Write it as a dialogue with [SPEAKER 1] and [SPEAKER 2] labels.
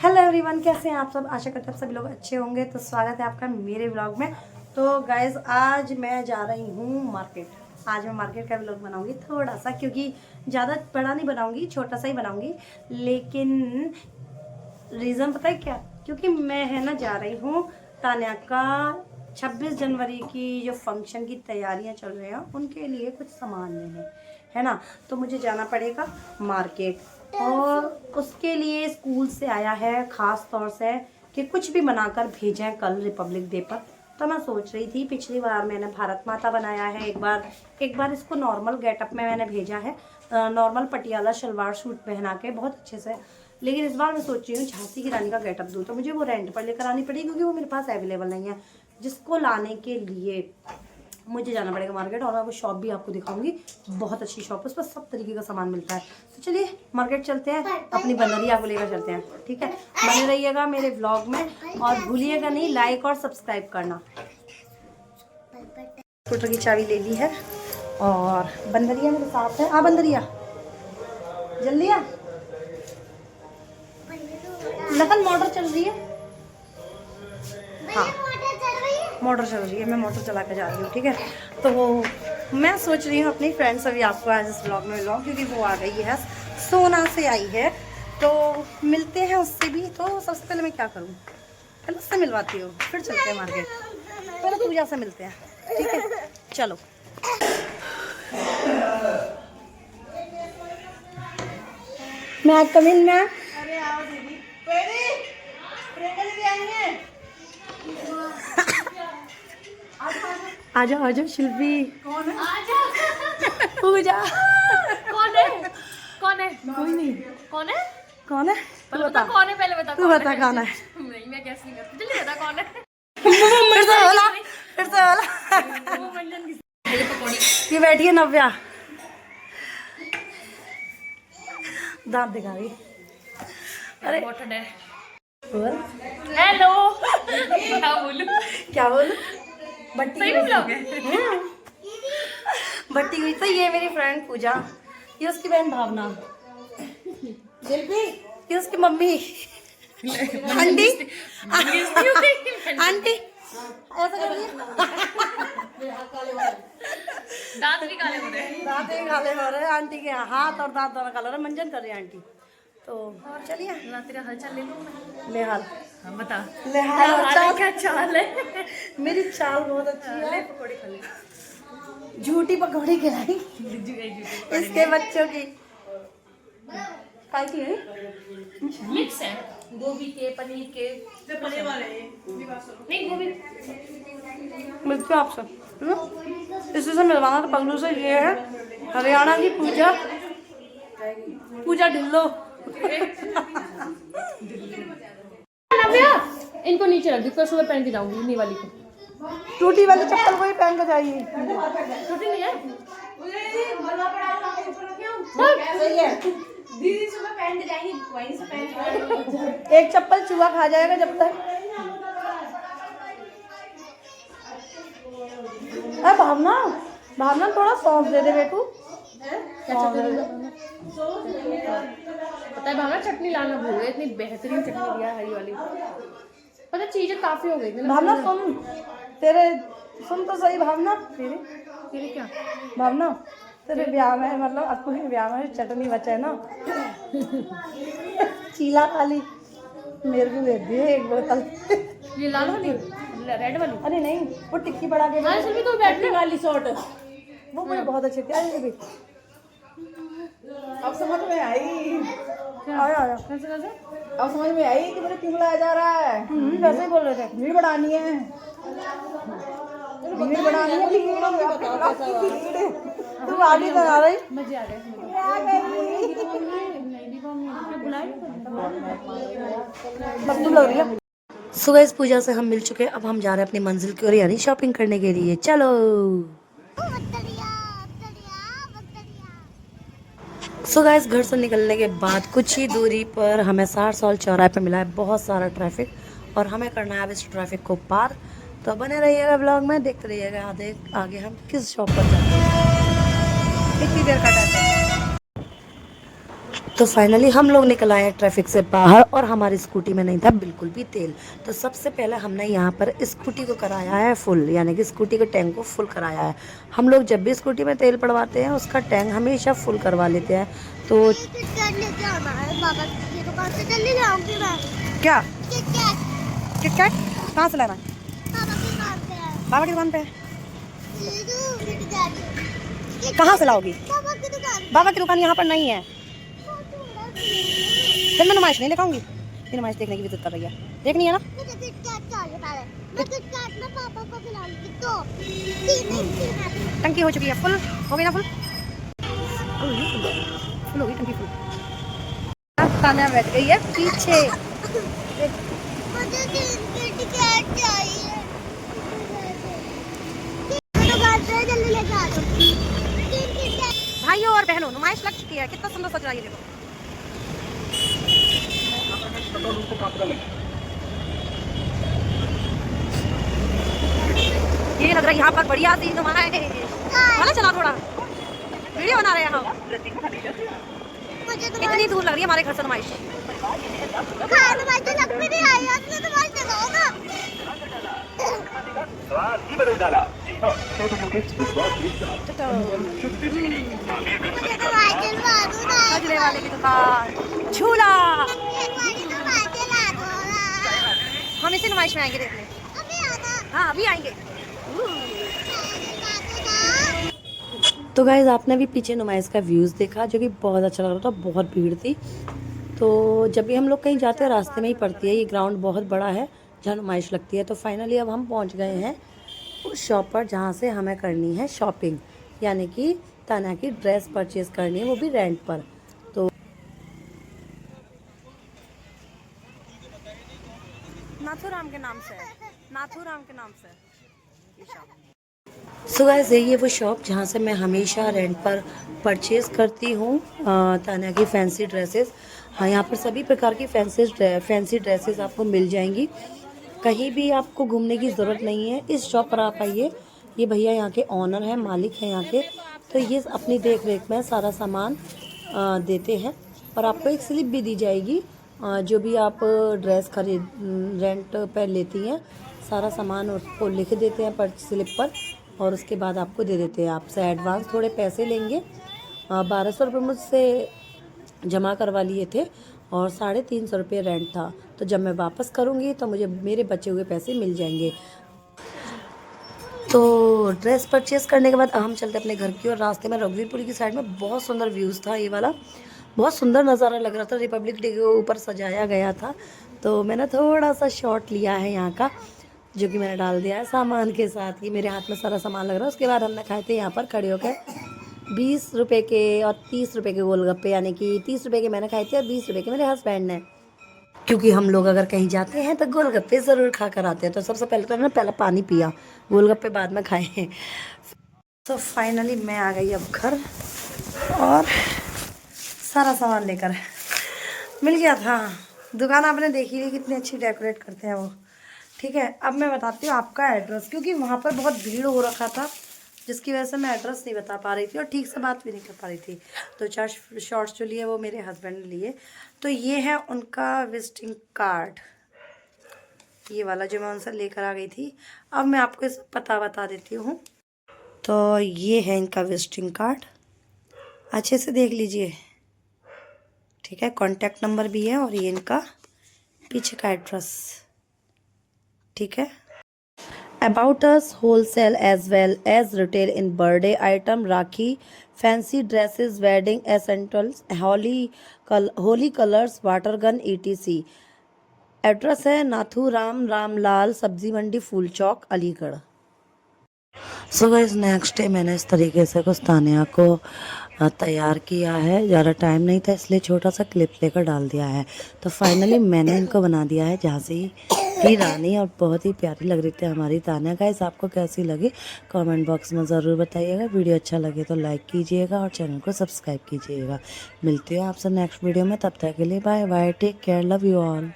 [SPEAKER 1] Hello everyone, कैसे हैं आप सब। आशा करते हैं आप सभी लोग अच्छे होंगे। तो स्वागत है आपका मेरे व्लॉग में। तो गाइज आज मैं जा रही हूँ मार्केट। आज मैं मार्केट का व्लॉग बनाऊंगी थोड़ा सा, क्योंकि ज़्यादा बड़ा नहीं बनाऊंगी, छोटा सा ही बनाऊंगी। लेकिन रीज़न पता है क्या, क्योंकि मैं है ना जा रही हूँ तान्या का 26 जनवरी की जो फंक्शन की तैयारियां चल रही हैं उनके लिए कुछ सामान लेने, है ना। तो मुझे जाना पड़ेगा मार्केट, और उसके लिए स्कूल से आया है ख़ास तौर से कि कुछ भी बनाकर भेजें कल रिपब्लिक डे पर। तो मैं सोच रही थी, पिछली बार मैंने भारत माता बनाया है, एक बार इसको नॉर्मल गेटअप में मैंने भेजा है, नॉर्मल पटियाला शलवार सूट पहना के बहुत अच्छे से। लेकिन इस बार मैं सोच रही हूँ झांसी की रानी का गेटअप दूँ, तो मुझे वो रेंट पर लेकर आनी पड़ेगी, क्योंकि वो मेरे पास अवेलेबल नहीं है। जिसको लाने के लिए मुझे जाना पड़ेगा मार्केट, और मैं वो शॉप भी आपको दिखाऊंगी। बहुत अच्छी शॉप है, उस पर सब तरीके का सामान मिलता है। तो चलिए मार्केट चलते हैं, अपनी बनरिया को लेकर चलते हैं, ठीक है। बने रहिएगा मेरे व्लॉग में, और भूलिएगा नहीं लाइक और सब्सक्राइब करना। स्कूटर की चाबी ले ली है, और बंदरिया मेरे साथ है। बंदरिया जल्दी आ। लखन मोटर चल रही है। हाँ मोटर चल रही है, मैं मोटर चला कर जा रही हूँ, ठीक है। तो मैं सोच रही हूँ अपनी फ्रेंड से भी आपको आज इस ब्लॉग में मिलाऊँ, क्योंकि वो आ गई है, सोना से आई है। तो मिलते हैं उससे भी। तो सबसे पहले मैं क्या करूँ, पहले उससे मिलवाती हूँ, फिर चलते हैं मार्केट। पहले पूजा से मिलते हैं, ठीक है, चलो। मैं आज कमिंग में आजा आजा शिल्पी। कौन है? पूजा।
[SPEAKER 2] कौन है? कौन है?
[SPEAKER 1] कोई नहीं।
[SPEAKER 2] कौन है?
[SPEAKER 1] कौन है?
[SPEAKER 2] पहले बता कौन है, पहले बता।
[SPEAKER 1] तू बता कौन है?
[SPEAKER 2] नहीं, मैं कैसे नहीं करती, जल्दी बता कौन है।
[SPEAKER 1] फिर से बोला, फिर से बोला।
[SPEAKER 2] वो मंजन की पकौड़ी।
[SPEAKER 1] ये बैठी है नव्या, दांत दिखा रही। अरे
[SPEAKER 2] बॉटल है।
[SPEAKER 1] बोल।
[SPEAKER 2] हेलो। क्या बोलूं?
[SPEAKER 1] क्या बोलूं? बट्टी
[SPEAKER 2] सही में ब्लॉग है।
[SPEAKER 1] बट्टी हुई। तो ये मेरी फ्रेंड पूजा, ये उसकी बहन भावना, ये उसकी मम्मी आंटी। आंटी ऐसा करिए।
[SPEAKER 2] दांत भी काले हो रहे हैं।
[SPEAKER 1] दांत भी काले हो रहे हैं आंटी के, हाथ और दांत दोनों काले हो रहे हैं। मंजन कर रही है आंटी। तो चलिए
[SPEAKER 2] ना तेरा हाल चाल ले लूं मैं।
[SPEAKER 1] ले हाल।
[SPEAKER 2] हाँ बता।
[SPEAKER 1] ले हाल चाल।
[SPEAKER 2] क्या चाल है?
[SPEAKER 1] मेरी चाल बहुत अच्छी
[SPEAKER 2] ले
[SPEAKER 1] है।
[SPEAKER 2] पकौड़ी खा ले।
[SPEAKER 1] झूठी पकौड़ी खिलाई इसके बच्चों की। काय की है?
[SPEAKER 2] मिक्स है, गोभी के, पनीर के, जो पनीर वाले नहीं, गोभी
[SPEAKER 1] मिलते आपसे। इसी से मिलवाना तो पगलू से। ये है हरियाणा की पूजा, पूजा ढिल्लो।
[SPEAKER 2] इनको नीचे रख दी, तो सुबह पहन के जाऊंगी नी वाली को।
[SPEAKER 1] टूटी वाली चप्पल को ही पहन के जाइए।
[SPEAKER 2] छुट्टी नहीं है।
[SPEAKER 1] सही है।
[SPEAKER 2] दीदी सुबह पहन के जाएंगी, वहीं से पहन।
[SPEAKER 1] एक चप्पल चूहा खा जाएगा जब तक। अरे भावना, भावना थोड़ा सौंफ दे दे बेटू।
[SPEAKER 2] पता है भावना, चटनी लाना भूल गए, इतनी बेहतरीन चटनी दिया हरी वाली। पता चीजें काफी हो गई थी ना।
[SPEAKER 1] भावना सुन, तेरे सुन तो सही भावना।
[SPEAKER 2] तेरे क्या
[SPEAKER 1] भावना, तेरे ब्याह में, मतलब अक्कू के ब्याह में चटनी बचा है ना, चीला वाली मेरे को दे दिए एक बोतल।
[SPEAKER 2] ये लाल वाली, रेड वाली?
[SPEAKER 1] अरे नहीं, वो टिक्की बड़ा के
[SPEAKER 2] हाँ सिर्फ तो बैठने वाली शॉर्ट,
[SPEAKER 1] वो मुझे बहुत अच्छी थी। अरे भी
[SPEAKER 3] अब समझ में आई।
[SPEAKER 1] आया आया।
[SPEAKER 2] कैसे कैसे?
[SPEAKER 3] अब समझ में आई कि मुझे क्यों बुलाया जा रहा है।
[SPEAKER 1] वैसे ही बोल रहे थे।
[SPEAKER 3] भीड़ बढ़ानी है, भीड़ बढ़ानी है, भीड़। तू आगे तो आ रही।
[SPEAKER 2] मजे आ गए।
[SPEAKER 1] बदबू लग रही है। सुबह इस पूजा से हम मिल चुके हैं, अब हम जा रहे हैं अपनी मंजिल की ओर, यानी शॉपिंग करने के लिए। चलो। सो गाइस, घर से निकलने के बाद कुछ ही दूरी पर हमें सारसौल चौराहे पे मिला है बहुत सारा ट्रैफिक, और हमें करना है अब इस ट्रैफिक को पार। तो बने रहिएगा ब्लॉग में, देखते रहिएगा आगे हम किस शॉप पर जाते हैं, कितनी देर का टाइम है। तो फाइनली हम लोग निकल आए ट्रैफिक से बाहर और हमारी स्कूटी में नहीं था बिल्कुल भी तेल। तो सबसे पहले हमने यहाँ पर स्कूटी को कराया है फुल, यानी कि स्कूटी के टैंक को फुल कराया है। हम लोग जब भी स्कूटी में तेल पड़वाते हैं उसका टैंक हमेशा फुल करवा लेते हैं। तो क्या किटकैट कहाँ से लाना है? बाबा की दुकान पे। कहाँ से लाओगी? बाबा की दुकान यहाँ पर नहीं है। फिर मैं नुमाइश नहीं दिखाऊंगी। ये नुमाइश देखने की विजिट कर रही है, देखनी है ना? टंकी हो चुकी है फुल, हो गई ना फुल? फुल हो गई टंकी फुल। तान्या बैठ गई है पीछे। भाइयों और बहनों, नुमाइश लग चुकी है। कितना सुंदर सज रहा है ये देखो। ये लग रहा है यहाँ पर बढ़िया सी नुमाइश। चला थोड़ा वीडियो बना रहे हैं हम। इतनी दूर लग रही है हमारे घर से नुमाइश। वाले की दुकान, झूला। हम इसी नुमाइश में आएंगे देखने। हाँ अभी आएंगे। तो गाइज आपने भी पीछे नुमाइश का व्यूज़ देखा जो कि बहुत अच्छा लग रहा था, बहुत भीड़ थी। तो जब भी हम लोग कहीं जाते हैं रास्ते में ही पड़ती है, ये ग्राउंड बहुत बड़ा है जहाँ नुमाइश लगती है। तो फाइनली अब हम पहुँच गए हैं उस शॉप पर जहाँ से हमें करनी है शॉपिंग, यानी कि तान्या की ड्रेस परचेज करनी है, वो भी रेंट पर। तो नाथूराम के नाम से, नाथूराम के नाम से ये शॉप। सो गाइस ये वो शॉप जहाँ से मैं हमेशा रेंट पर परचेज़ करती हूँ तान्या की फैंसी ड्रेसेस। हाँ यहाँ पर सभी प्रकार की फैंसी ड्रेसेस आपको मिल जाएंगी। कहीं भी आपको घूमने की ज़रूरत नहीं है, इस शॉप पर आप आइए। ये भैया यहाँ के ऑनर हैं, मालिक हैं यहाँ के। तो ये अपनी देख रेख में सारा सामान देते हैं और आपको एक स्लिप भी दी जाएगी। जो भी आप ड्रेस रेंट पर लेती हैं सारा सामान उसको लिख देते हैं पर स्लिप पर और उसके बाद आपको दे देते हैं। आपसे एडवांस थोड़े पैसे लेंगे। 1200 रुपये मुझसे जमा करवा लिए थे और 350 रुपये रेंट था। तो जब मैं वापस करूँगी तो मुझे मेरे बचे हुए पैसे मिल जाएंगे। तो ड्रेस परचेज़ करने के बाद हम चलते अपने घर की और रास्ते में रघुवीरपुरी की साइड में बहुत सुंदर व्यूज़ था। ये वाला बहुत सुंदर नज़ारा लग रहा था, रिपब्लिक डे के ऊपर सजाया गया था। तो मैंने थोड़ा सा शॉट लिया है यहाँ का, जो कि मैंने डाल दिया है सामान के साथ। ये मेरे हाथ में सारा सामान लग रहा है। उसके बाद हमने खाए थे यहाँ पर खड़े होकर 20 रुपये के और 30 रुपये के गोलगप्पे, यानी कि 30 रुपये के मैंने खाए थे और 20 रुपये के मेरे हस्बैंड ने। क्योंकि हम लोग अगर कहीं जाते हैं तो गोलगप्पे ज़रूर खा कर आते हैं। तो सबसे पहले तो मैंने पानी पिया, गोलगप्पे बाद में खाए हैं। तो फाइनली मैं आ गई अब घर और सारा सामान लेकर मिल गया था। दुकान आपने देखी थी कितनी अच्छी डेकोरेट करते हैं वो। ठीक है, अब मैं बताती हूँ आपका एड्रेस, क्योंकि वहाँ पर बहुत भीड़ हो रखा था जिसकी वजह से मैं एड्रेस नहीं बता पा रही थी और ठीक से बात भी नहीं कर पा रही थी। तो 4 शॉर्ट्स जो लिए वो मेरे हस्बैंड ने लिए। तो ये है उनका विजिटिंग कार्ड, ये वाला जो मैं उनसे लेकर आ गई थी। अब मैं आपको इस पता बता देती हूँ। तो ये है इनका विजिटिंग कार्ड, अच्छे से देख लीजिए। ठीक है, कॉन्टैक्ट नंबर भी है और ये इनका पीछे का एड्रेस। ठीक है। About us wholesale as well as retail in birthday item, rakhi, fancy dresses, wedding essentials, holy colors, water gun etc. Address है Nathu Ramlal Sabzi Mandi, Phool Chowk, Aligarh. So guys next day मैंने इस तरीके से कुछ तान्या को तैयार किया है। ज़्यादा टाइम नहीं था इसलिए छोटा सा क्लिप लेकर डाल दिया है। तो फाइनली मैंने इनको बना दिया है झांसी की रानी और बहुत ही प्यारी लग रही थी हमारी तान्या। गाइस आपको कैसी लगी कमेंट बॉक्स में ज़रूर बताइएगा। वीडियो अच्छा लगे तो लाइक कीजिएगा और चैनल को सब्सक्राइब कीजिएगा। मिलती हूँ आपसे नेक्स्ट वीडियो में, तब तक के लिए bye bye, take care, love you all.